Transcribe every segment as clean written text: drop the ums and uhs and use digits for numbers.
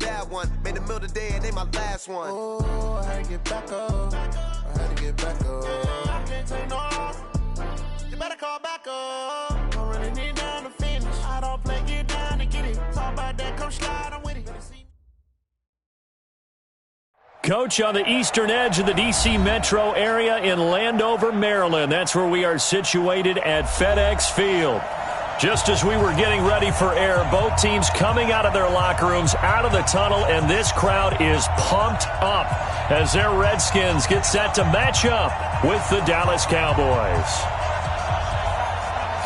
bad one. Made a meal today and they my last one. Oh, I had to get back up. I had to get back up. I can't take no loss. You better call back up. Don't really need down to finish. I don't play, get down to get it. Talk about that, come slide, I'm with it. Coach, on the eastern edge of the D.C. metro area in Landover, Maryland. That's where we are situated at FedEx Field. Just as we were getting ready for air, both teams coming out of their locker rooms, out of the tunnel, and this crowd is pumped up as their Redskins get set to match up with the Dallas Cowboys.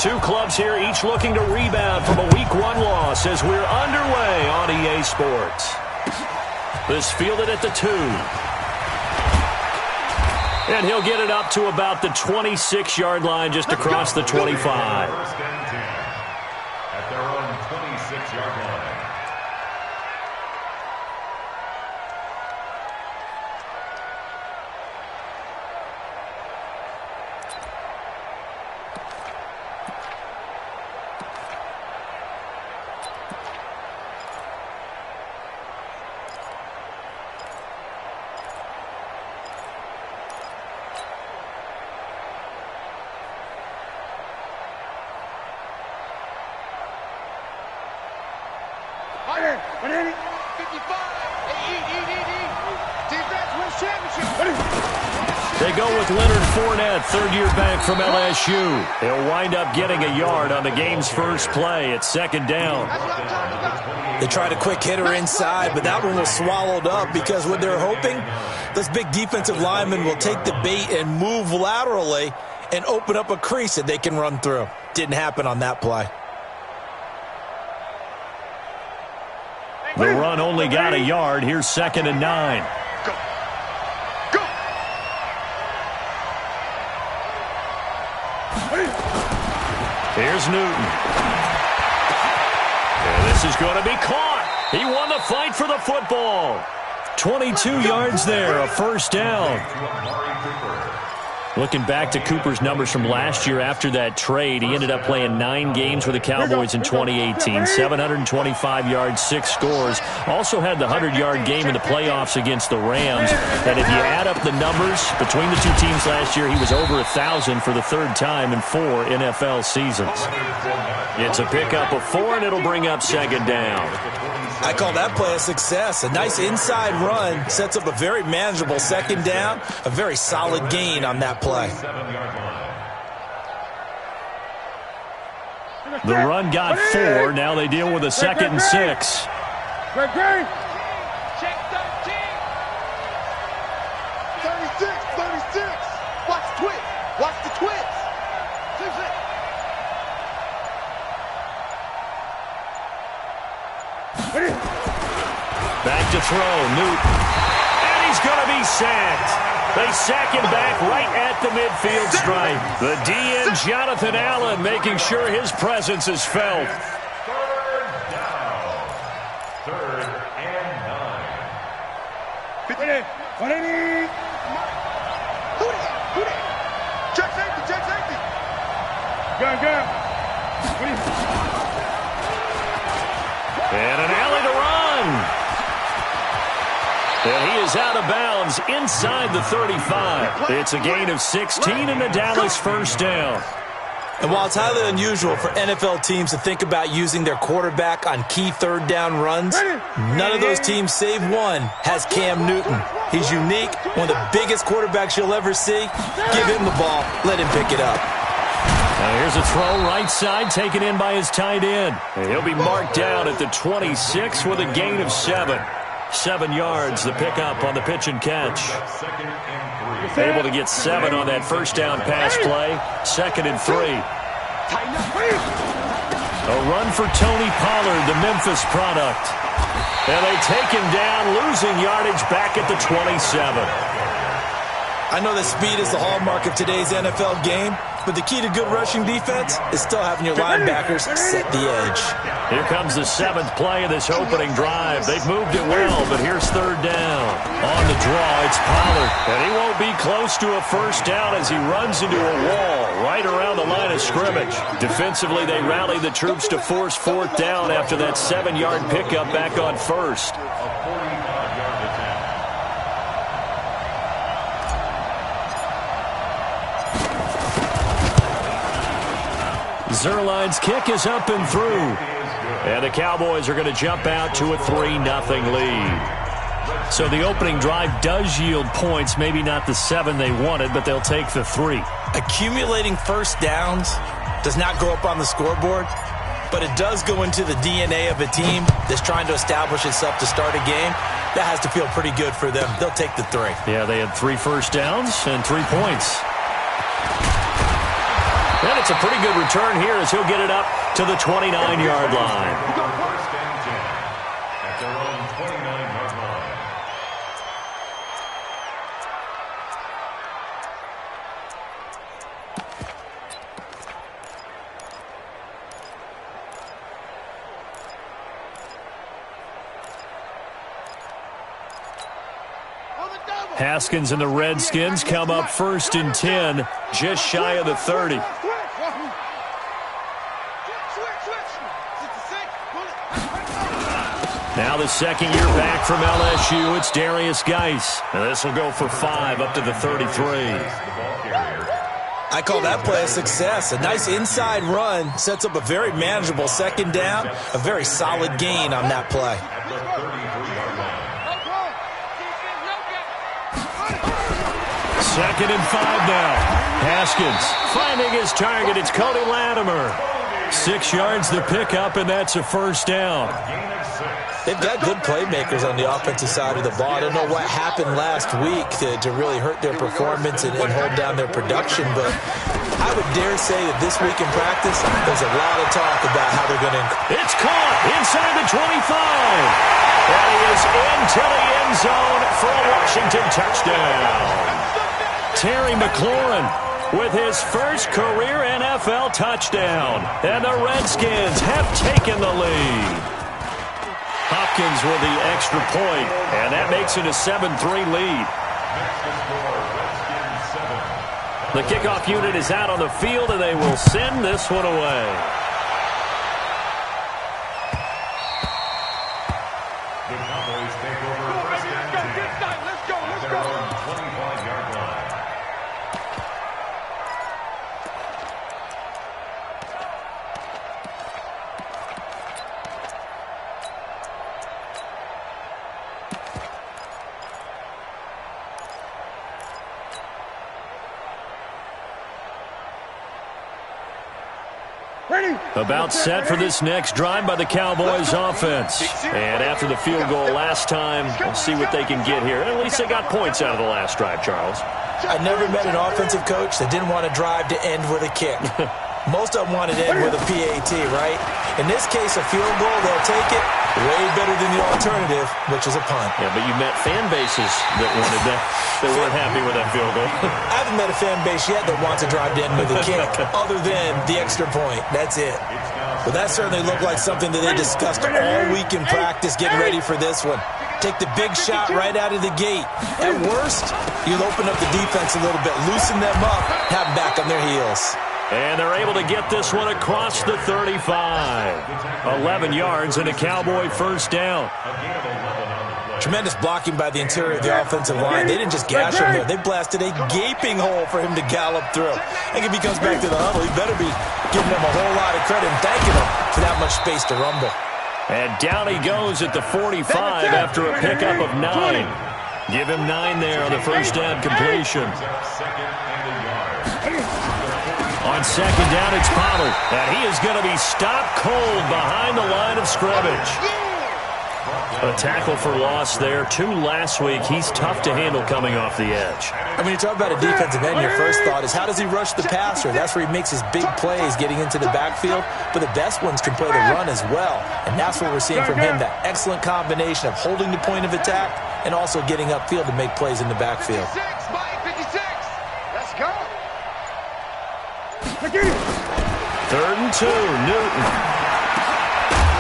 Two clubs here, each looking to rebound from a Week 1 loss as we're underway on EA Sports. This fielded at the 2. And he'll get it up to about the 26-yard line, just across the 25. At their own 26-yard line. They go with Leonard Fournette, third-year back from LSU. He'll wind up getting a yard on the game's first play at second down. They tried a quick hitter inside, but that one was swallowed up because what they're hoping, this big defensive lineman will take the bait and move laterally and open up a crease that they can run through. Didn't happen on that play. The run only got a yard. Here's 2nd and 9. Here's Newton. And this is going to be caught. He won the fight for the football. 22 yards there, a first down. Looking back to Cooper's numbers from last year after that trade, he ended up playing 9 games for the Cowboys in 2018. 725 yards, 6 scores. Also had the 100-yard game in the playoffs against the Rams. And if you add up the numbers between the two teams last year, he was over 1,000 for the third time in 4 NFL seasons. It's a pickup of 4, and it'll bring up second down. I call that play a success. A nice inside run sets up a very manageable second down, a very solid gain on that play. The run got 4. Now they deal with a 2nd and 6. Check 13. 36. Watch the twist. Watch the twist. Back to throw, Newton. And he's going to be sacked. They sack him back right at the midfield stripe. The DN, Jonathan Allen, making sure his presence is felt. Third and 9. 180. Who that? Check safety. Gun. And an alley to run. And he is out of bounds inside the 35. It's a gain of 16 and a Dallas first down. And while it's highly unusual for NFL teams to think about using their quarterback on key third down runs, none of those teams, save one, has Cam Newton. He's unique, one of the biggest quarterbacks you'll ever see. Give him the ball. Let him pick it up. Now here's a throw right side taken in by his tight end. And he'll be marked down at the 26 with a gain of 7. 7 yards, the pickup on the pitch and catch. Able to get 7 on that first down pass play. 2nd and 3. A run for Tony Pollard, the Memphis product. And they take him down, losing yardage back at the 27. I know that speed is the hallmark of today's NFL game, but the key to good rushing defense is still having your linebackers set the edge. Here comes the 7th play of this opening drive. They've moved it well, but here's third down. On the draw, it's Pollard. And he won't be close to a first down as he runs into a wall right around the line of scrimmage. Defensively, they rally the troops to force 4th down after that 7-yard pickup back on first. Zerline's kick is up and through. And the Cowboys are going to jump out to a 3-0 lead. So the opening drive does yield points, maybe not the 7 they wanted, but they'll take the 3. Accumulating first downs does not go up on the scoreboard, but it does go into the DNA of a team that's trying to establish itself to start a game. That has to feel pretty good for them. They'll take the 3. Yeah, they had 3 first downs and 3 points. And it's a pretty good return here as he'll get it up to the 29-yard line. First and 10 at their own 29-yard line. Haskins and the Redskins come up first and 10, just shy of the 30. Now the second year back from LSU, it's Darius Geis. And this will go for 5 up to the 33. I call that play a success. A nice inside run sets up a very manageable second down, a very solid gain on that play. Second and 5 now. Haskins finding his target. It's Cody Latimer. 6 yards the pickup, and that's a first down. They've got good playmakers on the offensive side of the ball. I don't know what happened last week to really hurt their performance and hold down their production, but I would dare say that this week in practice, there's a lot of talk about how they're going to... It's caught inside the 25. And he is into the end zone for a Washington touchdown. Terry McLaurin with his first career NFL touchdown. And the Redskins have taken the lead. Hopkins with the extra point, and that makes it a 7-3 lead. The kickoff unit is out on the field, and they will send this one away. The Cowboys take over first and 10 at their own 25-yard line. About set for this next drive by the Cowboys offense. And after the field goal last time, we'll see what they can get here. At least they got points out of the last drive, Charles. I never met an offensive coach that didn't want to drive to end with a kick. Most of them wanted to end with a PAT, right? In this case, a field goal, they'll take it. Way better than the alternative, which is a punt. Yeah, but you met fan bases that wanted that, that weren't happy with that field goal. I haven't met a fan base yet that wants to drive to end with a kick, other than the extra point. That's it. Well, that certainly looked like something that they discussed all week in practice getting ready for this one. Take the big shot right out of the gate. At worst, you'll open up the defense a little bit, loosen them up, have them back on their heels. And they're able to get this one across the 35. 11 yards and a Cowboy first down. Tremendous blocking by the interior of the offensive line. They didn't just gash him there. They blasted a gaping hole for him to gallop through. I think if he comes back to the huddle, he better be giving them a whole lot of credit and thanking him for that much space to rumble. And down he goes at the 45 after a pickup of 9. Give him 9 there on the first down completion. On second down, it's Pollard. And he is going to be stopped cold behind the line of scrimmage. A tackle for loss there. 2 last week. He's tough to handle coming off the edge. And when you talk about a defensive end, your first thought is, how does he rush the passer? That's where he makes his big plays getting into the backfield. But the best ones can play the run as well. And that's what we're seeing from him, that excellent combination of holding the point of attack and also getting upfield to make plays in the backfield. 3rd and 2, Newton.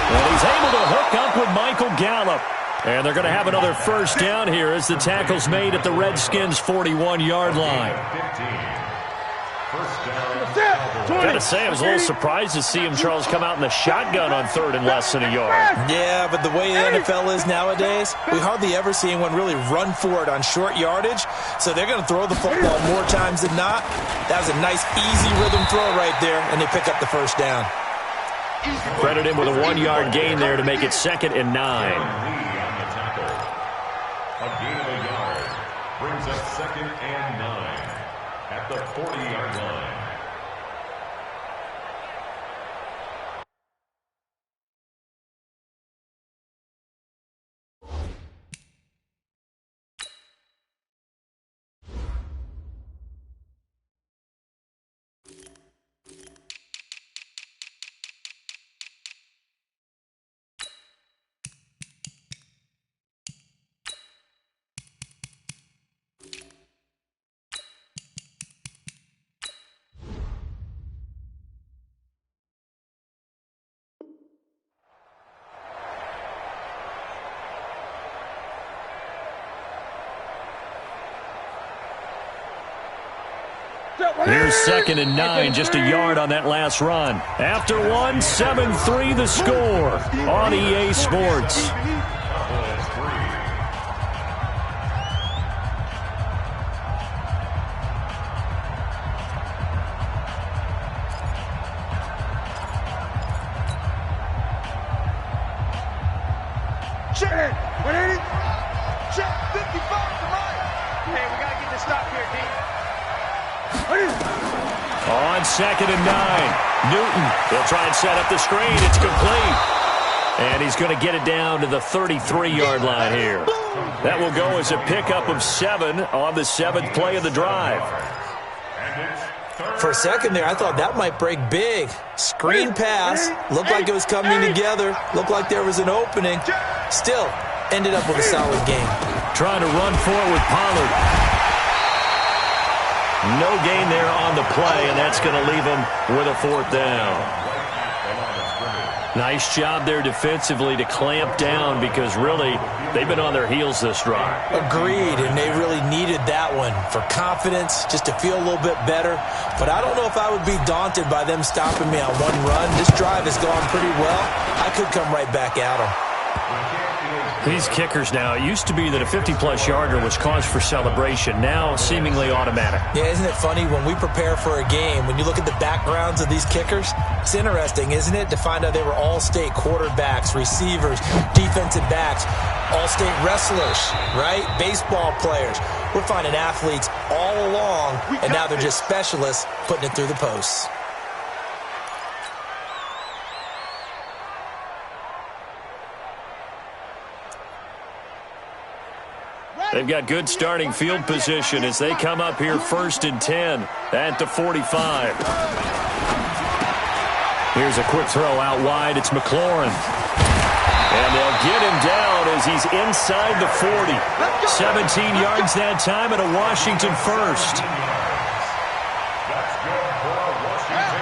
And he's able to hook up with Michael Gallup. And they're going to have another first down here as the tackle's made at the Redskins' 41-yard line. First down. Gotta say, I was a little surprised to see him, Charles, come out in the shotgun on 3rd and less than a yard. Yeah, but the way the NFL is nowadays, we hardly ever see anyone really run for it on short yardage. So they're going to throw the football more times than not. That was a nice, easy rhythm throw right there, and they pick up the first down. Credit him with a 1-yard gain there to make it 2nd and 9. A gain of a yard brings up 2nd and 9 at the 40-yard line. Here's 2nd and 9, just a yard on that last run. After 1, 7-3 the score on EA Sports. Check! 180! Check! 55 to right! Hey, we got to get this stop here, D. On 2nd and 9, Newton will try and set up the screen. It's complete. And he's going to get it down to the 33-yard line here. That will go as a pickup of 7 on the 7th play of the drive. For a second there, I thought that might break big. Screen pass. Looked like it was coming together. Looked like there was an opening. Still, ended up with a solid game. Trying to run forward with Pollard. No gain there on the play, and that's going to leave him with a 4th down. Nice job there defensively to clamp down because really they've been on their heels this drive. Agreed, and they really needed that one for confidence, just to feel a little bit better. But I don't know if I would be daunted by them stopping me on one run. This drive has gone pretty well. I could come right back at them. These kickers now, it used to be that a 50-plus yarder was cause for celebration. Now seemingly automatic. Yeah, isn't it funny when we prepare for a game, when you look at the backgrounds of these kickers, it's interesting, isn't it, to find out they were all-state quarterbacks, receivers, defensive backs, all-state wrestlers, right? Baseball players. We're finding athletes all along, and now they're just specialists putting it through the posts. They've got good starting field position as they come up here 1st and 10 at the 45. Here's a quick throw out wide. It's McLaurin. And they'll get him down as he's inside the 40. 17 yards that time and a Washington first.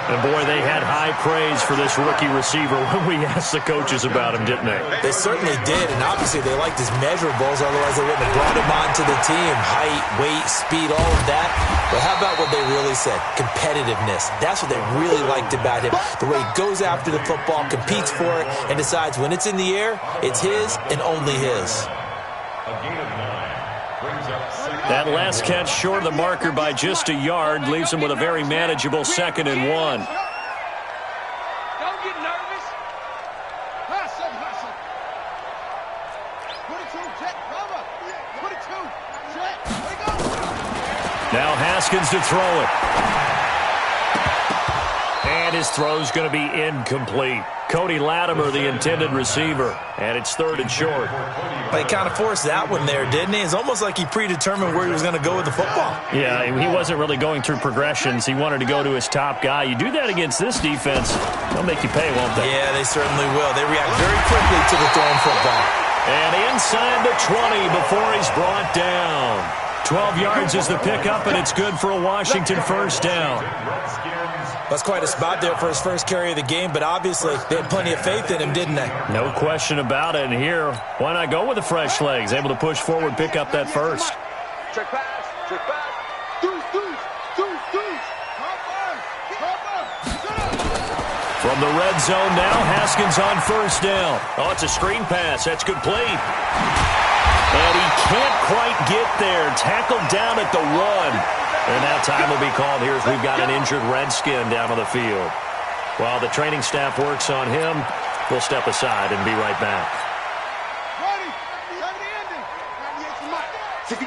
And, boy, they had high praise for this rookie receiver when we asked the coaches about him, didn't they? They certainly did, and obviously they liked his measurables, otherwise they wouldn't have brought him onto the team. Height, weight, speed, all of that. But how about what they really said? Competitiveness. That's what they really liked about him. The way he goes after the football, competes for it, and decides when it's in the air, it's his and only his. A gain of 9 brings up 2nd. That last catch short of the marker by just a yard leaves him with a very manageable 2nd and 1. Don't get nervous. Hustle, hustle. 22, check, cover. 22, check. There you go. Now Haskins to throw it. And his throw's going to be incomplete. Cody Latimer, the intended receiver, and it's 3rd and short. But he kind of forced that one there, didn't he? It's almost like he predetermined where he was going to go with the football. Yeah, he wasn't really going through progressions. He wanted to go to his top guy. You do that against this defense, they'll make you pay, won't they? Yeah, they certainly will. They react very quickly to the thrown football. And inside the 20 before he's brought down. 12 yards is the pickup, and it's good for a Washington first down. That's quite a spot there for his first carry of the game, but obviously they had plenty of faith in him, didn't they? No question about it. And here, why not go with the fresh legs? Able to push forward, pick up that first. Check pass, check back. Deuce, deuce, deuce, deuce. From the red zone now, Haskins on first down. Oh, it's a screen pass. That's complete. And he can't quite get there. Tackled down at the 1. And now time will be called here as we've got an injured Redskin down on the field. While the training staff works on him, we'll step aside and be right back. 65.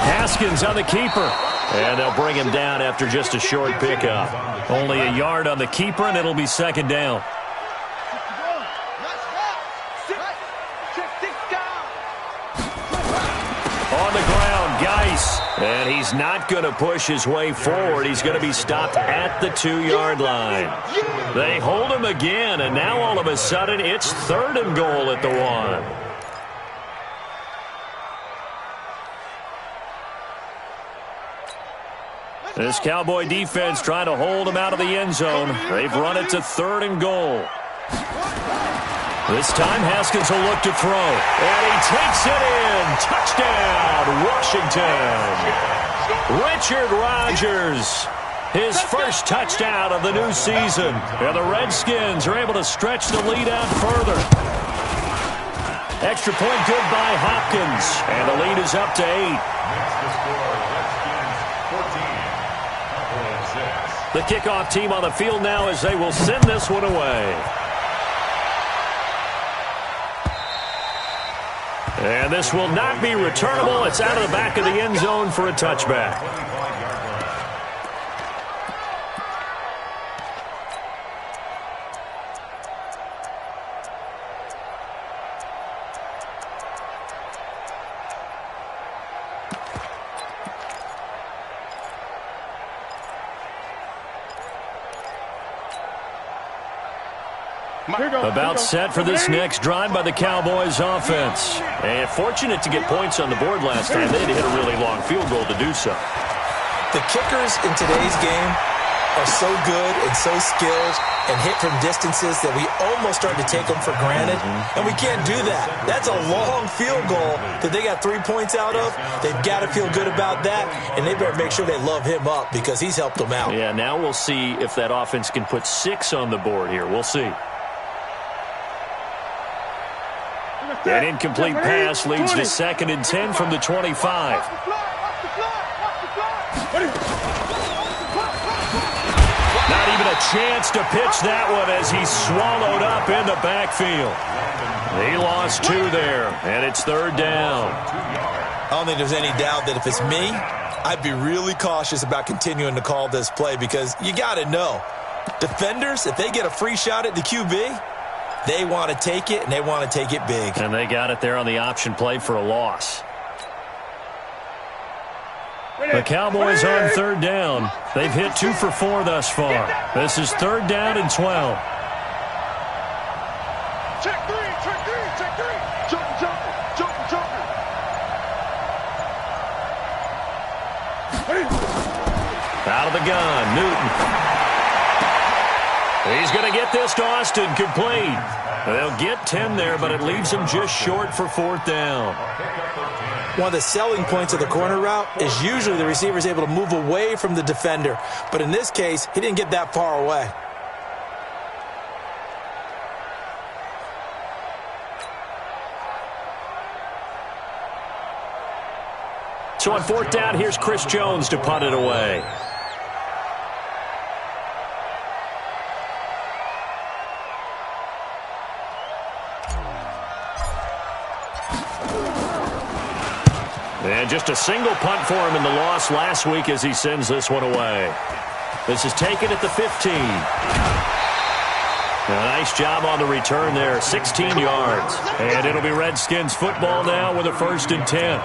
Haskins on the keeper. And they'll bring him down after just a short pickup. Only a yard on the keeper, and it'll be second down. On the ground, Geis. And he's not going to push his way forward. He's going to be stopped at the 2-yard line. They hold him again, and now all of a sudden it's 3rd and goal at the 1. This Cowboy defense trying to hold him out of the end zone. They've run it to 3rd and goal. This time Haskins will look to throw. And he takes it in. Touchdown, Washington. Richard Rodgers. His first touchdown of the new season. And the Redskins are able to stretch the lead out further. Extra point good by Hopkins. And the lead is up to 8. The kickoff team on the field now as they will send this one away. And this will not be returnable. It's out of the back of the end zone for a touchback. About set for this next drive by the Cowboys offense. And fortunate to get points on the board last time. They had to hit a really long field goal to do so. The kickers in today's game are so good and so skilled and hit from distances that we almost start to take them for granted. And we can't do that. That's a long field goal that they got 3 points out of. They've got to feel good about that, and they better make sure they love him up because he's helped them out. Yeah, now we'll see if that offense can put 6 on the board here. We'll see. An incomplete pass leads to 2nd and 10 from the 25. Not even a chance to pitch that one as he's swallowed up in the backfield. He lost 2 there, and it's 3rd down. I don't think there's any doubt that if it's me, I'd be really cautious about continuing to call this play because you got to know, defenders, if they get a free shot at the QB, they want to take it, and they want to take it big. And they got it there on the option play for a loss. The Cowboys on 3rd down. They've hit 2 for 4 thus far. This is 3rd down and 12. Check 3. Jump. Out of the gun, Newton. He's going to get this to Austin complete. They'll get 10 there, but it leaves him just short for 4th down. One of the selling points of the corner route is usually the receiver is able to move away from the defender. But in this case, he didn't get that far away. So on 4th down, here's Chris Jones to punt it away. And just a single punt for him in the loss last week as he sends this one away. This is taken at the 15. A nice job on the return there, 16 yards. And it'll be Redskins football now with a 1st and 10.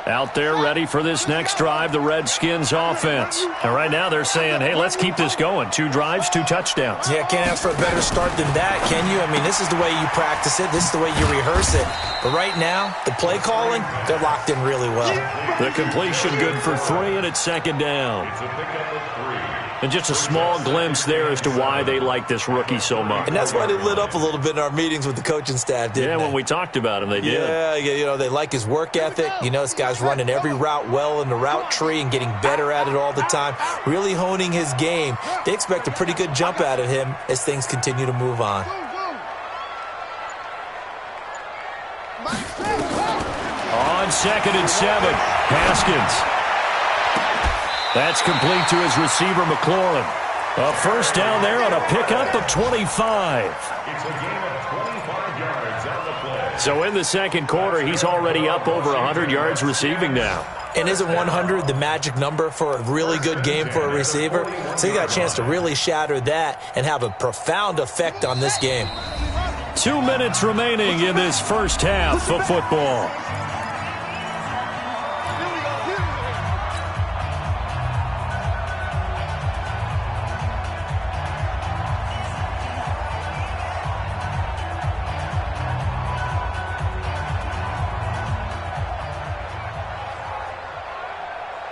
Out there ready for this next drive, the Redskins offense. And right now they're saying, hey, let's keep this going. 2 drives, 2 touchdowns. Yeah, can't ask for a better start than that, can you? I mean, this is the way you practice it. This is the way you rehearse it. But right now, the play calling, they're locked in really well. The completion good for 3, and it's 2nd down. It's a pickup of 3. And just a small glimpse there as to why they like this rookie so much. And that's why they lit up a little bit in our meetings with the coaching staff, didn't they? Yeah, when we talked about him, they did. Yeah, you know, they like his work ethic. You know, this guy's running every route well in the route tree and getting better at it all the time, really honing his game. They expect a pretty good jump out of him as things continue to move on. On 2nd and 7, Haskins. That's complete to his receiver, McLaurin. A first down there on a pickup of 25. It's a gain of 25 yards on the play. So in the second quarter, he's already up over 100 yards receiving now. And isn't 100 the magic number for a really good game for a receiver? So he got a chance to really shatter that and have a profound effect on this game. 2 minutes remaining in this first half of football.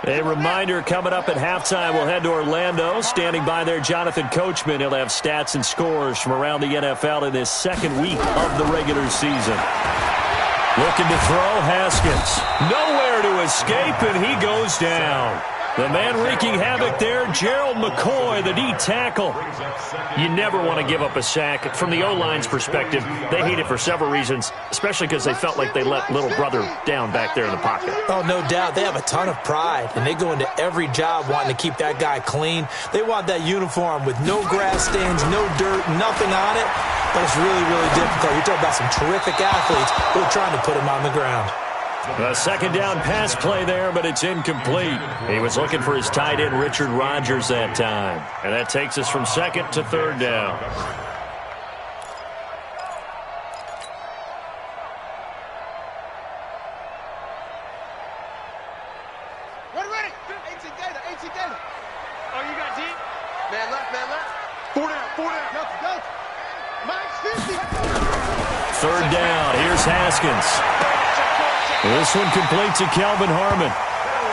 A reminder, coming up at halftime, we'll head to Orlando. Standing by there, Jonathan Coachman. He'll have stats and scores from around the NFL in this second week of the regular season. Looking to throw, Haskins. Nowhere to escape, and he goes down. The man wreaking havoc there, Gerald McCoy, the D tackle. You never want to give up a sack. From the O-line's perspective, they hate it for several reasons, especially because they felt like they let little brother down back there in the pocket. Oh, no doubt. They have a ton of pride, and they go into every job wanting to keep that guy clean. They want that uniform with no grass stains, no dirt, nothing on it. But it's really, really difficult. You're talking about some terrific athletes who are trying to put him on the ground. A second down pass play there, but it's incomplete. He was looking for his tight end, Richard Rodgers, that time. And that takes us from second to third down. Ready. 18 data. Oh, you got deep? Man left. 4 down. Go. Max 50. Third down. Here's Haskins. This one complete to Kelvin Harmon.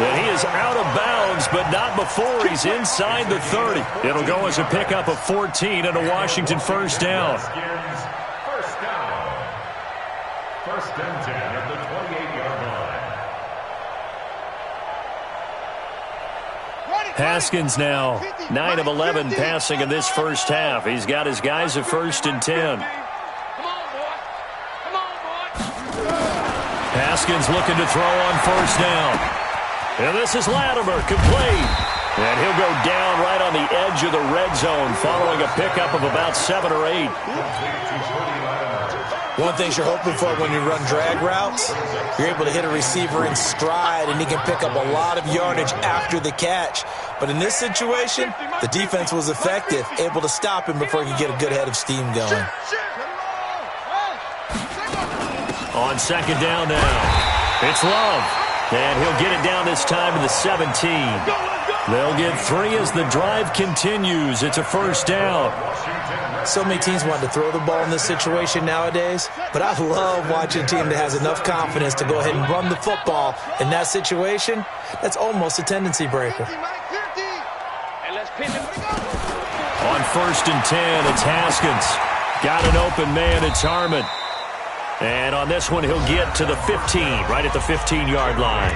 And he is out of bounds, but not before he's inside the 30. It'll go as a pickup of 14 and a Washington first down. First and 10 at the 28-yard line. Haskins now 9 of 11 passing in this first half. He's got his guys at 1st and 10. Haskins looking to throw on first down. And this is Latimer, complete. And he'll go down right on the edge of the red zone following a pickup of about 7 or 8. One thing you're hoping for when you run drag routes, you're able to hit a receiver in stride, and he can pick up a lot of yardage after the catch. But in this situation, the defense was effective, able to stop him before he could get a good head of steam going. On second down now, it's Love. And he'll get it down this time to the 17. They'll get 3 as the drive continues. It's a first down. So many teams want to throw the ball in this situation nowadays, but I love watching a team that has enough confidence to go ahead and run the football. In that situation, that's almost a tendency breaker. On 1st and 10, it's Haskins. Got an open man, it's Harmon. And on this one, he'll get to the 15, right at the 15-yard line.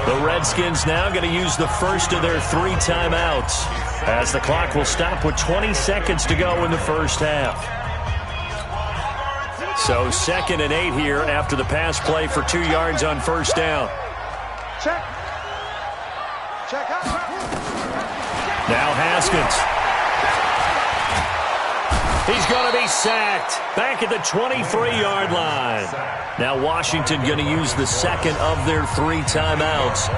The Redskins now going to use the first of their 3 timeouts, as the clock will stop with 20 seconds to go in the first half. So 2nd and 8 here after the pass play for 2 yards on first down. Check out. Now Haskins. He's going to be sacked back at the 23-yard line. Now Washington going to use the second of their 3 timeouts,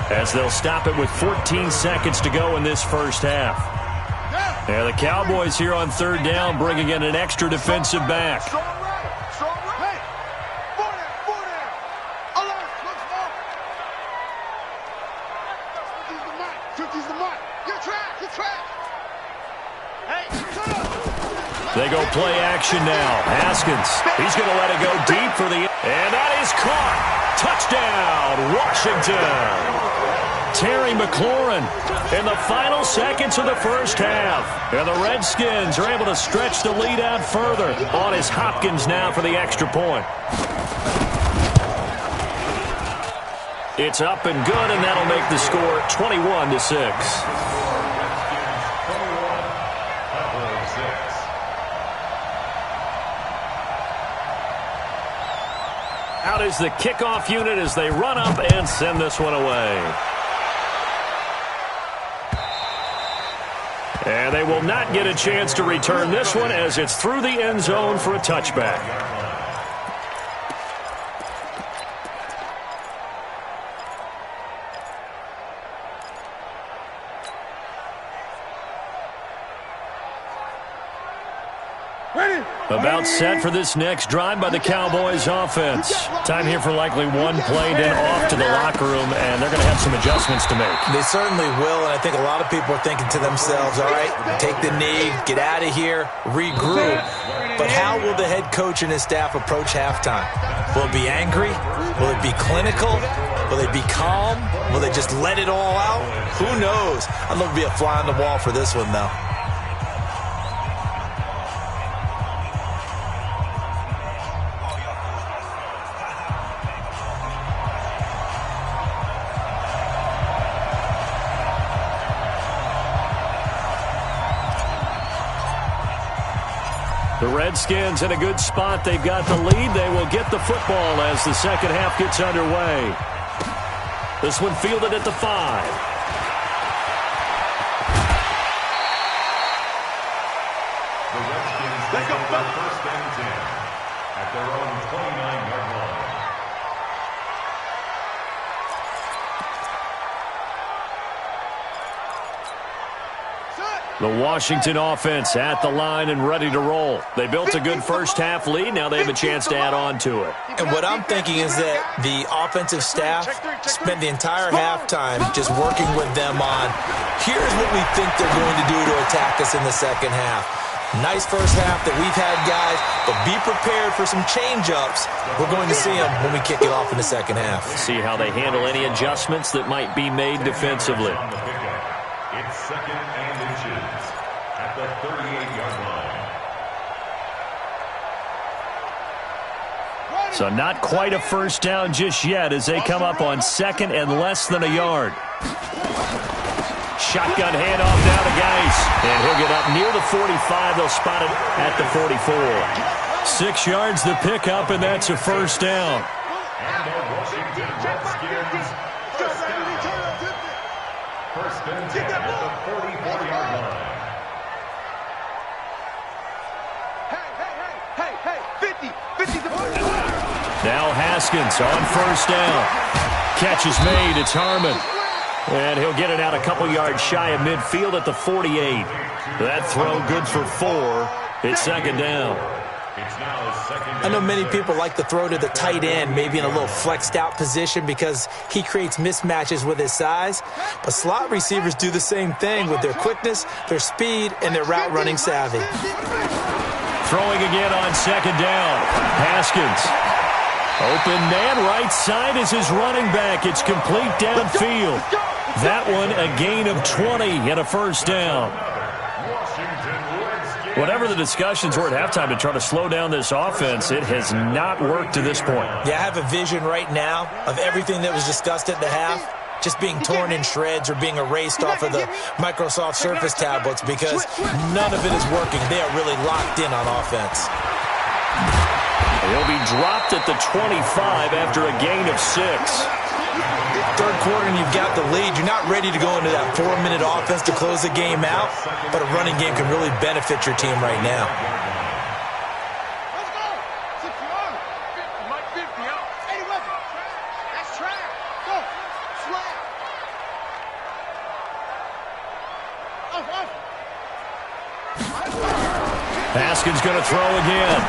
as they'll stop it with 14 seconds to go in this first half. And the Cowboys here on 3rd down bringing in an extra defensive back. They go play action now. Haskins, he's going to let it go deep for the And that is caught. Touchdown, Washington. Terry McLaurin in the final seconds of the first half. And the Redskins are able to stretch the lead out further. On is Hopkins now for the extra point. It's up and good, and that'll make the score 21-6. Out is the kickoff unit as they run up and send this one away. And they will not get a chance to return this one as it's through the end zone for a touchback. About set for this next drive by the Cowboys offense. Time here for likely one play, then off to the locker room, and they're going to have some adjustments to make. They certainly will, and I think a lot of people are thinking to themselves, all right, take the knee, get out of here, regroup. But how will the head coach and his staff approach halftime? Will it be angry? Will it be clinical? Will they be calm? Will they just let it all out? Who knows? I'd love to be a fly on the wall for this one, though. The Redskins in a good spot. They've got the lead. They will get the football as the second half gets underway. This one fielded at the 5. The Redskins take over first and 10 at their own 29-yard line. The Washington offense at the line and ready to roll. They built a good first-half lead. Now they have a chance to add on to it. And what I'm thinking is that the offensive staff spent the entire halftime just working with them on, here's what we think they're going to do to attack us in the second half. Nice first half that we've had, guys, but be prepared for some change-ups. We're going to see them when we kick it off in the second half. See how they handle any adjustments that might be made defensively. It's second and inches at the 38-yard line. So not quite a first down just yet as they come up on second and less than a yard. Shotgun handoff now to Geis. And he'll get up near the 45. They'll spot it at the 44. 6 yards the pickup, and that's a first down. And the Washington Redskins first down. First and 10 at the 44-yard line. Now Haskins on first down. Catch is made. It's Harmon. And he'll get it out a couple yards shy of midfield at the 48. That throw good for 4. It's second down. I know many people like to throw to the tight end, maybe in a little flexed out position because he creates mismatches with his size. But slot receivers do the same thing with their quickness, their speed, and their route running savvy. Throwing again on second down. Haskins. Open man right side is his running back. It's complete downfield. That one a gain of 20 and a first down. Whatever the discussions were at halftime to try to slow down this offense, it has not worked to this point. Yeah, I have a vision right now of everything that was discussed at the half just being torn in shreds or being erased off of the Microsoft Surface tablets because none of it is working. They are really locked in on offense. He'll be dropped at the 25 after a gain of 6. Third quarter and you've got the lead. You're not ready to go into that 4-minute offense to close the game out, but a running game can really benefit your team right now. Haskins going to throw again.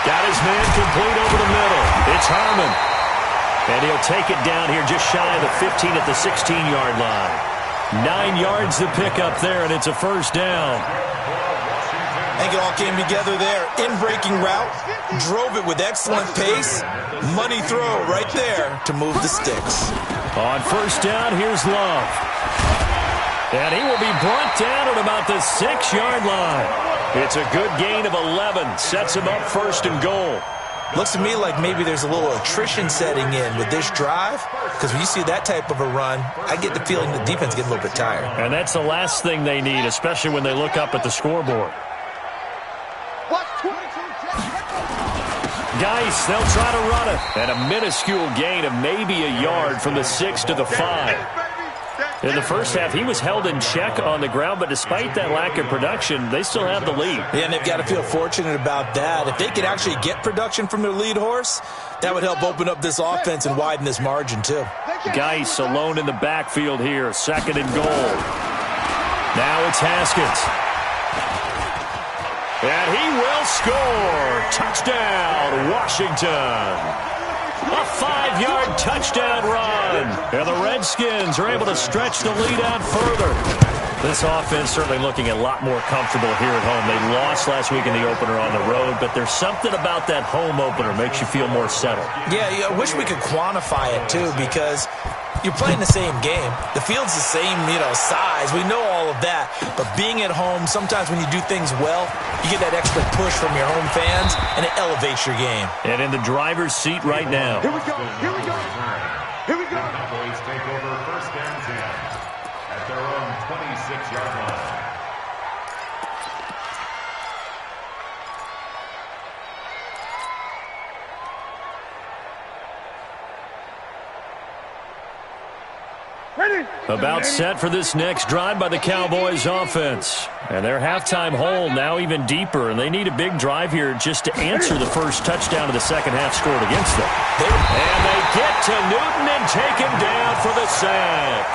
Got his man complete over the middle. It's Harmon. And he'll take it down here just shy of the 15 at the 16-yard line. 9 yards to pick up there, and it's a first down. I think it all came together there. In-breaking route, drove it with excellent pace. Money throw right there to move the sticks. On first down, here's Love. And he will be brought down at about the 6-yard line. It's a good gain of 11. Sets him up first and goal. Looks to me like maybe there's a little attrition setting in with this drive, because when you see that type of a run, I get the feeling the defense gets a little bit tired. And that's the last thing they need, especially when they look up at the scoreboard. Geis, they'll try to run it. And a minuscule gain of maybe a yard from the 6 to the 5. In the first half, he was held in check on the ground, but despite that lack of production, they still have the lead. Yeah, and they've got to feel fortunate about that. If they could actually get production from their lead horse, that would help open up this offense and widen this margin, too. Geis alone in the backfield here, second and goal. Now it's Haskins. And he will score. Touchdown, Washington. A 5-yard touchdown run. And the Redskins are able to stretch the lead out further. This offense certainly looking a lot more comfortable here at home. They lost last week in the opener on the road, but there's something about that home opener makes you feel more settled. Yeah, I wish we could quantify it, too, because you're playing the same game. The field's the same, size. We know all of that. But being at home, sometimes when you do things well, you get that extra push from your home fans, and it elevates your game. And in the driver's seat right now. Here we go. Here we go. Here we go. The Cowboys take over first and 10 at their own 26-yard line. About set for this next drive by the Cowboys offense. And their halftime hole now even deeper, and they need a big drive here just to answer the first touchdown of the second half scored against them. And they get to Newton and take him down for the sack.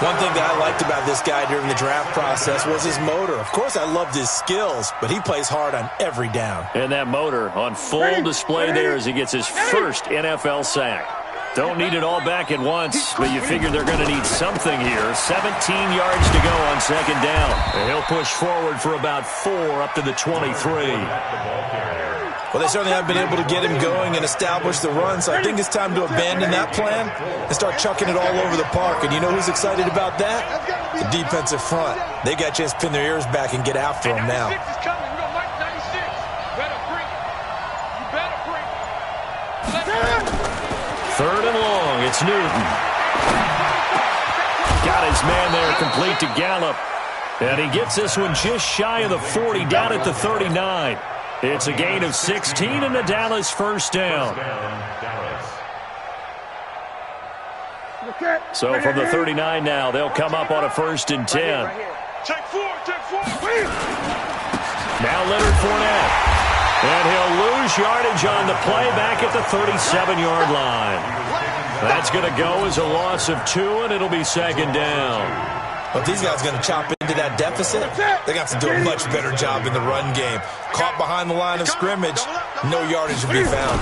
One thing that I liked about this guy during the draft process was his motor. Of course, I loved his skills, but he plays hard on every down. And that motor on full display there as he gets his first NFL sack. Don't need it all back at once, but you figure they're going to need something here. 17 yards to go on second down. And he'll push forward for about 4 up to the 23. Well, they certainly haven't been able to get him going and establish the run, so I think it's time to abandon that plan and start chucking it all over the park. And you know who's excited about that? The defensive front. They got a chance to pin their ears back and get after him now. Third and long, it's Newton. Got his man there complete to Gallup. And he gets this one just shy of the 40, down at the 39. It's a gain of 16 and a Dallas first down. So from the 39 now, they'll come up on a first and 10. Check 4. Now Leonard Fournette. And he'll lose yardage on the play back at the 37-yard line. That's going to go as a loss of 2, and it'll be second down. But these guys are going to chop into that deficit. They're going to have to do a much better job in the run game. Caught behind the line of scrimmage, no yardage to be found.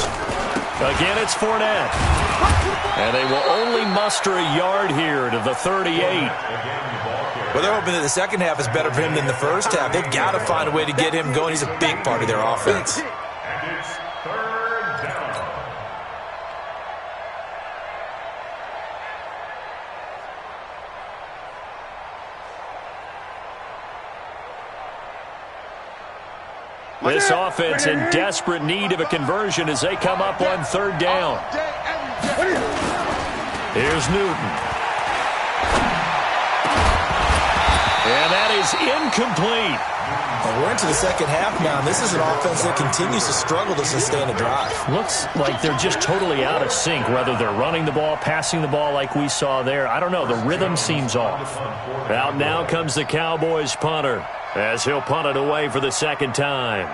Again, it's Fournette. And they will only muster a yard here to the 38. Well, they're hoping that the second half is better for him than the first half. They've got to find a way to get him going. He's a big part of their offense. And it's third down. This offense in desperate need of a conversion as they come up on third down. Here's Newton. And that is incomplete. Well, we're into the second half now, and this is an offense that continues to struggle to sustain a drive. Looks like they're just totally out of sync, whether they're running the ball, passing the ball like we saw there. I don't know. The rhythm seems off. Out now comes the Cowboys punter as he'll punt it away for the second time.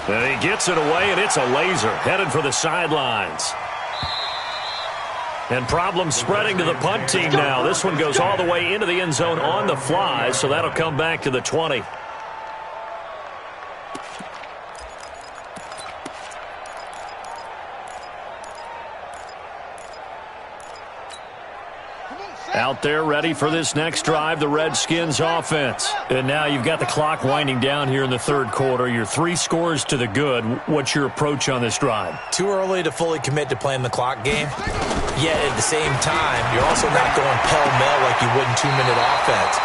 And he gets it away, and it's a laser headed for the sidelines. And problems spreading to the punt team now. This one goes all the way into the end zone on the fly, so that'll come back to the 20. Out there ready for this next drive, the Redskins offense. And now you've got the clock winding down here in the third quarter. You're 3 scores to the good. What's your approach on this drive? Too early to fully commit to playing the clock game. Yet at the same time, you're also not going pell-mell like you would in 2-minute offense.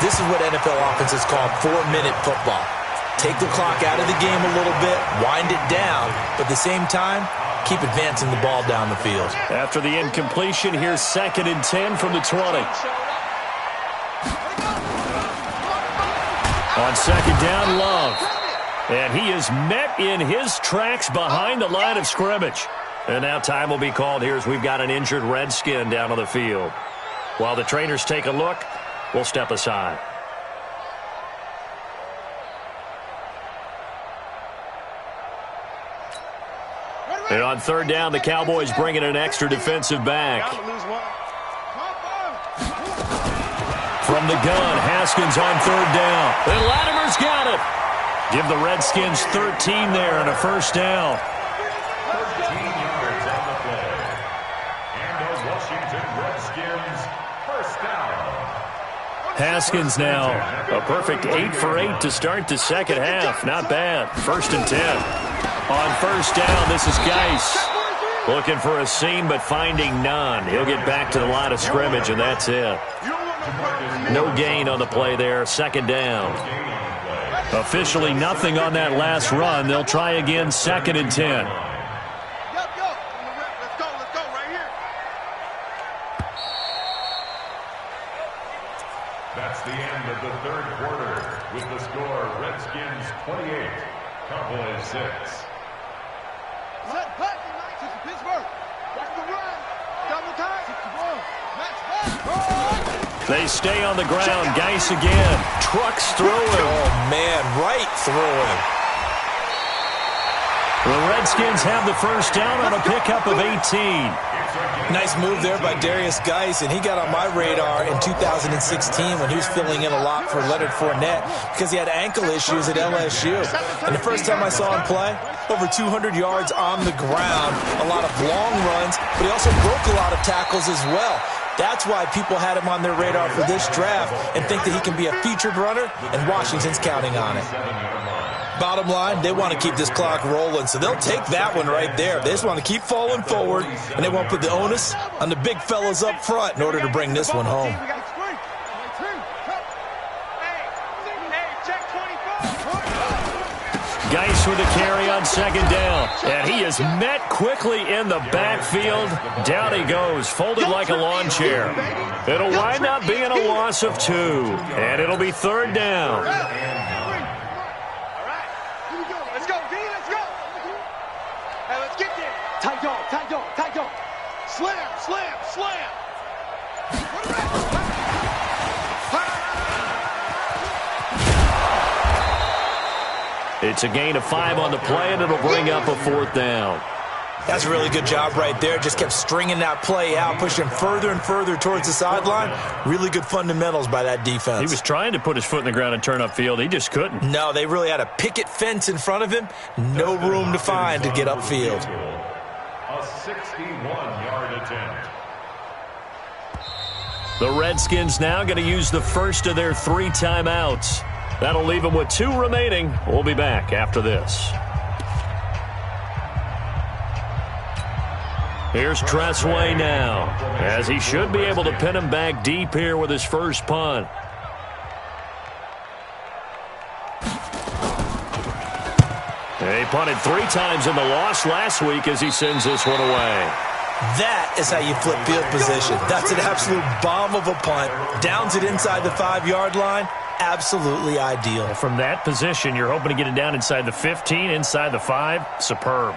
This is what NFL offenses call 4-minute football. Take the clock out of the game a little bit, wind it down, but at the same time, keep advancing the ball down the field. After the incompletion, here's 2nd and 10 from the 20. On 2nd down, Love. And he is met in his tracks behind the line of scrimmage. And now time will be called here as we've got an injured Redskin down on the field. While the trainers take a look, we'll step aside. And on 3rd down, the Cowboys bring in an extra defensive back. From the gun, Haskins on 3rd down. And Latimer's got it. Give the Redskins 13 there and a first down. 13 yards on the play. And the Washington Redskins first down. Haskins now a perfect 8 for 8 to start the second half. Not bad. 1st and 10. On 1st down, this is Geis. Looking for a seam, but finding none. He'll get back to the line of scrimmage, and that's it. No gain on the play there. 2nd down. Officially nothing on that last run. They'll try again, 2nd and 10. That's the end of the third quarter with the score Redskins 28, Cowboys 6. They stay on the ground. Geis again. Trucks through him. Oh, man, right through him. The Redskins have the first down on a pickup of 18. Nice move there by Darius Geis, and he got on my radar in 2016 when he was filling in a lot for Leonard Fournette because he had ankle issues at LSU. And the first time I saw him play, over 200 yards on the ground, a lot of long runs, but he also broke a lot of tackles as well. That's why people had him on their radar for this draft and think that he can be a featured runner, and Washington's counting on it. Bottom line, they want to keep this clock rolling, so they'll take that one right there. They just want to keep falling forward, and they want to put the onus on the big fellas up front in order to bring this one home. Geis with a carry on 2nd down. And he is met quickly in the backfield. Down he goes, folded like a lawn chair. It'll wind up being a loss of 2. And it'll be 3rd down. Tight dog. Slam. It's a gain of 5 on the play, and it'll bring up a 4th down. That's a really good job right there. Just kept stringing that play out, pushing further and further towards the sideline. Really good fundamentals by that defense. He was trying to put his foot in the ground and turn upfield. He just couldn't. No, they really had a picket fence in front of him. No room to find to get upfield. A 61-yard attempt. The Redskins now going to use the first of their 3 timeouts. That'll leave them with 2 remaining. We'll be back after this. Here's Tressway now, as he should be able to pin him back deep here with his first punt. He punted 3 times in the loss last week as he sends this one away. That is how you flip field position. That's an absolute bomb of a punt. Downs it inside the 5-yard line. Absolutely ideal. From that position, you're hoping to get it down inside the 15, inside the 5. Superb.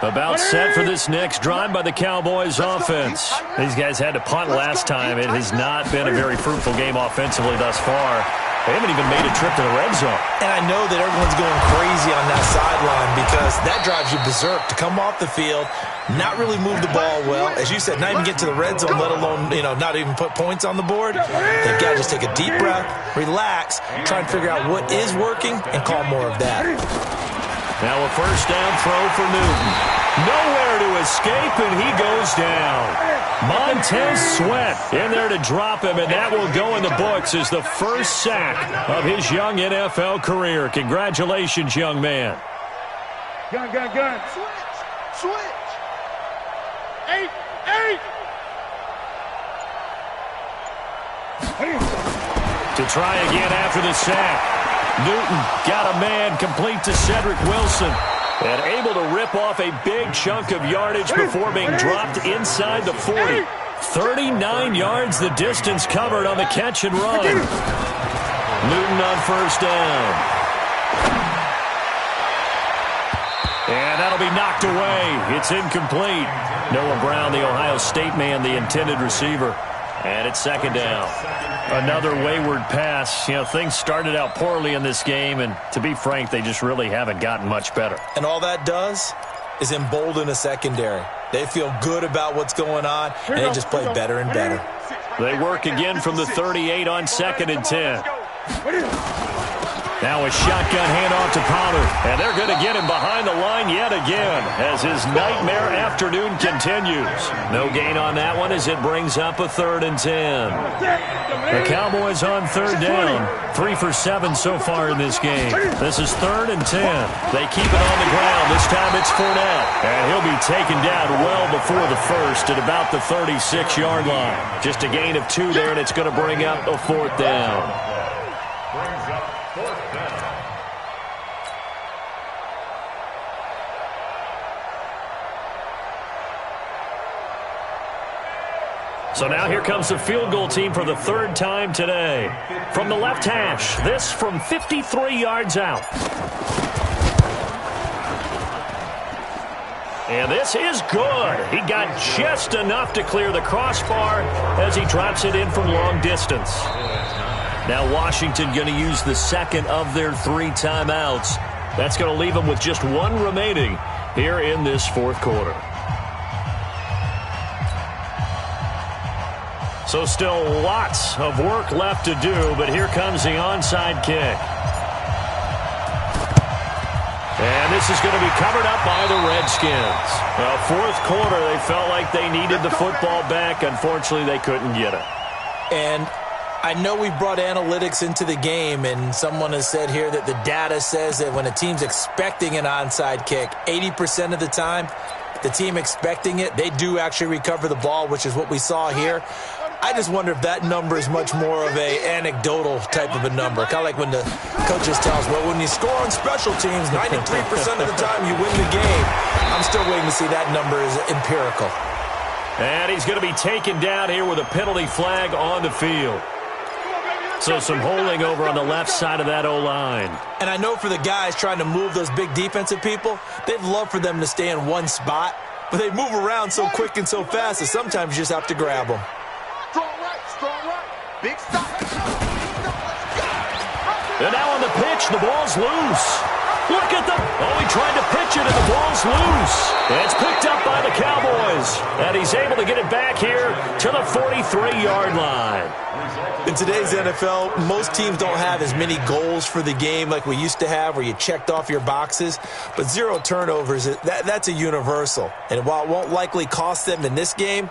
About set for this next drive by the Cowboys offense. These guys had to punt last time. It has not been a very fruitful game offensively thus far. They haven't even made a trip to the red zone. And I know that everyone's going crazy on that sideline because that drives you berserk to come off the field, not really move the ball well. As you said, not even get to the red zone, let alone, not even put points on the board. They've got to just take a deep breath, relax, try and figure out what is working, and call more of that. Now a first down throw for Newton. Nowhere to escape, and he goes down. Montez Sweat in there to drop him, and that will go in the books as the first sack of his young NFL career. Congratulations, young man. Gun. Switch. 8. To try again after the sack. Newton got a man complete to Cedric Wilson. And able to rip off a big chunk of yardage before being dropped inside the 40. 39 yards the distance covered on the catch and run. Newton on first down. And that'll be knocked away. It's incomplete. Noah Brown, the Ohio State man, the intended receiver. And it's second down. Another wayward pass. You know, things started out poorly in this game, and to be frank, they just really haven't gotten much better. And all that does is embolden a secondary. They feel good about what's going on, and they just play better and better. They work again from the 38 on 2nd and 10. Now a shotgun handoff to Pollard, and they're going to get him behind the line yet again as his nightmare afternoon continues. No gain on that one as it brings up a 3rd and 10. The Cowboys on 3rd down, 3 for 7 so far in this game. This is 3rd and 10. They keep it on the ground. This time it's Fournette, and he'll be taken down well before the first at about the 36-yard line. Just a gain of 2 there, and it's going to bring up a 4th down. So now here comes the field goal team for the 3rd time today. From the left hash, this from 53 yards out. And this is good. He got just enough to clear the crossbar as he drops it in from long distance. Now Washington going to use the second of their 3 timeouts. That's going to leave them with just 1 remaining here in this 4th quarter. So still lots of work left to do, but here comes the onside kick. And this is going to be covered up by the Redskins. Well, 4th quarter, they felt like they needed the football back. Unfortunately, they couldn't get it. And I know we brought analytics into the game, and someone has said here that the data says that when a team's expecting an onside kick, 80% of the time, the team expecting it, they do actually recover the ball, which is what we saw here. I just wonder if that number is much more of a anecdotal type of a number. Kind of like when the coaches tell us, well, when you score on special teams, 93% of the time you win the game. I'm still waiting to see that number is empirical. And he's going to be taken down here with a penalty flag on the field. So some holding over on the left side of that O-line. And I know for the guys trying to move those big defensive people, they'd love for them to stay in one spot, but they move around so quick and so fast that sometimes you just have to grab them. Strong right. Big stop. And now on the pitch, the ball's loose. Look at them. Oh, he tried to pitch it, and the ball's loose. It's picked up by the Cowboys. And he's able to get it back here to the 43-yard line. In today's NFL, most teams don't have as many goals for the game like we used to have where you checked off your boxes. But 0 turnovers, that's a universal. And while it won't likely cost them in this game,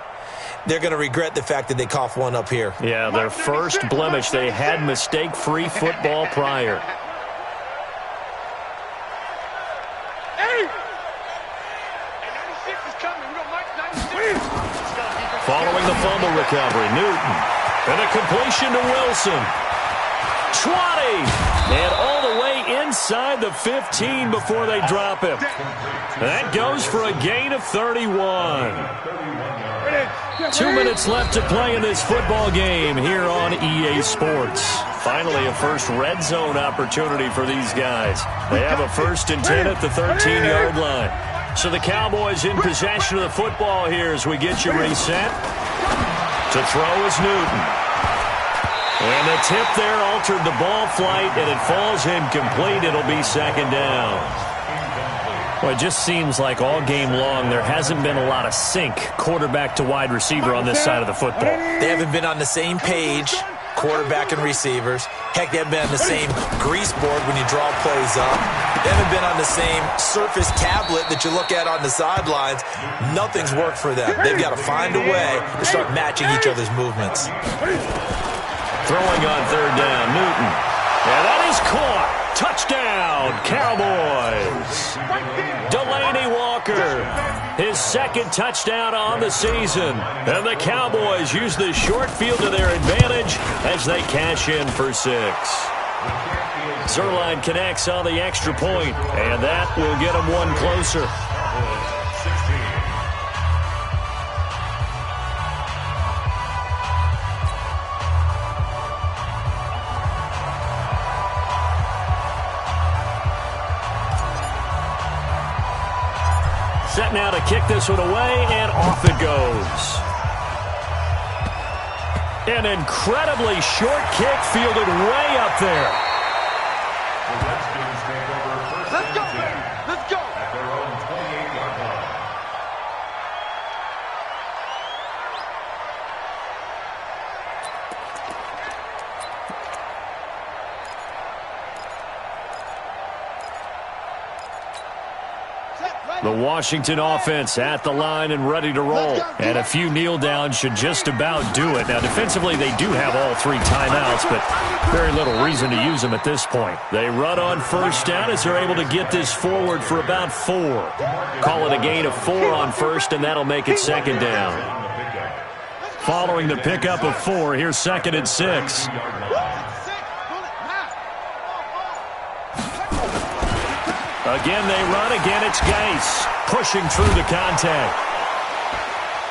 they're going to regret the fact that they coughed one up here. Yeah, their first blemish. They had mistake-free football prior. Following the fumble recovery, Newton. And a completion to Wilson. 20. And all the way inside the 15 before they drop him. That goes for a gain of 31. 2 minutes left to play in this football game here on EA Sports. Finally, a first red zone opportunity for these guys. They have a 1st and 10 at the 13-yard line. So the Cowboys in possession of the football here as we get you reset. To throw is Newton. And the tip there altered the ball flight, and it falls incomplete. It'll be 2nd down. Well, it just seems like all game long there hasn't been a lot of sync quarterback to wide receiver on this side of the football. They haven't been on the same page. quarterback and receivers. Heck, they haven't been on the same grease board when you draw plays up. They haven't been on the same Surface tablet that you look at on the sidelines. Nothing's worked for them. They've got to find a way to start matching each other's movements. Throwing on third down, Newton. And that is caught. Touchdown, Cowboys. Delaney Walker, his second touchdown on the season. And the Cowboys use the short field to their advantage as they cash in for 6. Zerline connects on the extra point, and that will get them one closer. Set now to kick this one away, and off it goes. An incredibly short kick fielded way up there. Let's go, baby. Let's go. At their own 28-yard line. The Washington offense at the line and ready to roll. And a few kneel downs should just about do it. Now, defensively, they do have all 3 timeouts, but very little reason to use them at this point. They run on first down as they're able to get this forward for about 4. Call it a gain of 4 on first, and that'll make it second down. Following the pickup of 4, here's second and 6. Again, they run. Again, it's Geis pushing through the contact.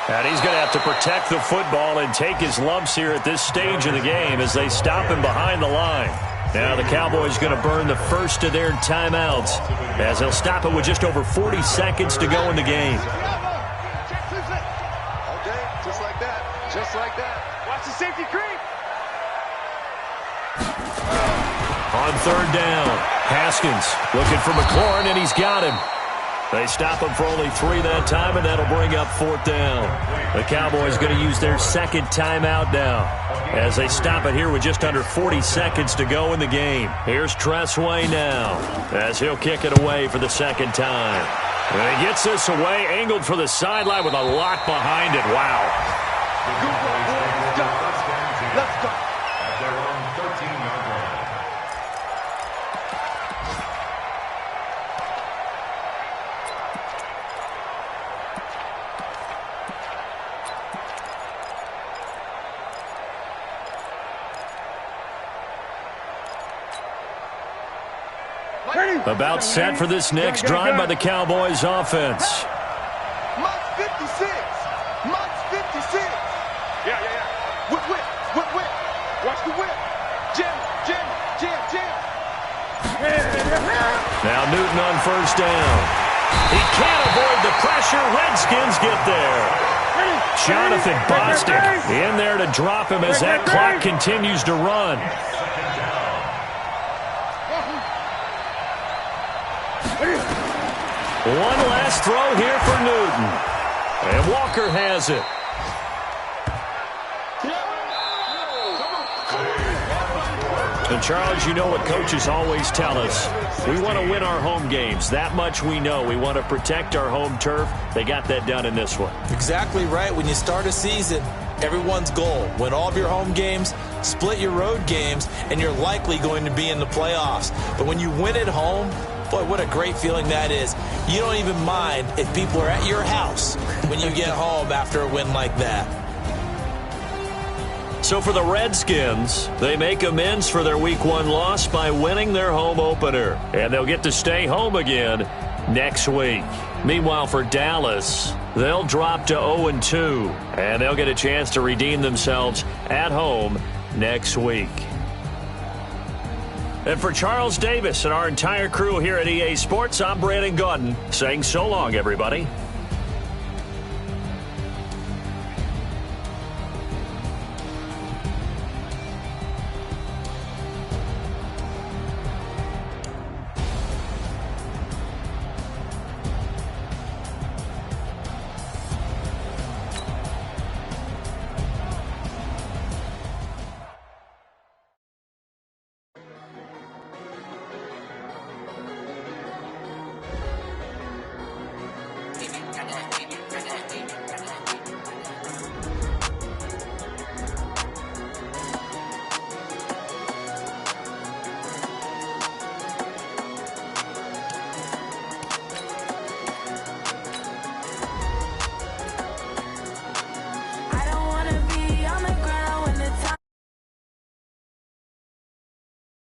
And he's going to have to protect the football and take his lumps here at this stage of the game as they stop him behind the line. Now the Cowboys going to burn the first of their timeouts as they'll stop it with just over 40 seconds to go in the game. Okay, just like that. Just like that. Watch the safety creep. On third down, Haskins looking for McLaurin, and he's got him. They stop him for only 3 that time, and that'll bring up 4th down. The Cowboys going to use their second timeout now as they stop it here with just under 40 seconds to go in the game. Here's Tressway now as he'll kick it away for the second time. And he gets this away, angled for the sideline with a lot behind it. Wow. Let's go. At their own 13-yard line. About set for this next drive by the Cowboys offense. Mike 56. Mike 56. Yeah. Whip. Watch the whip. Jam. Now Newton on first down. He can't avoid the pressure. Redskins get there. Jonathan Bostic in there to drop him as that clock continues to run. One last throw here for Newton. And Walker has it. And Charles, you know what coaches always tell us. We want to win our home games. That much we know. We want to protect our home turf. They got that done in this one. Exactly right. When you start a season, everyone's goal: win all of your home games, split your road games, and you're likely going to be in the playoffs. But when you win at home, boy, what a great feeling that is. You don't even mind if people are at your house when you get home after a win like that. So for the Redskins, they make amends for their Week 1 loss by winning their home opener. And they'll get to stay home again next week. Meanwhile, for Dallas, they'll drop to 0-2. And they'll get a chance to redeem themselves at home next week. And for Charles Davis and our entire crew here at EA Sports, I'm Brandon Gaudin saying so long, everybody.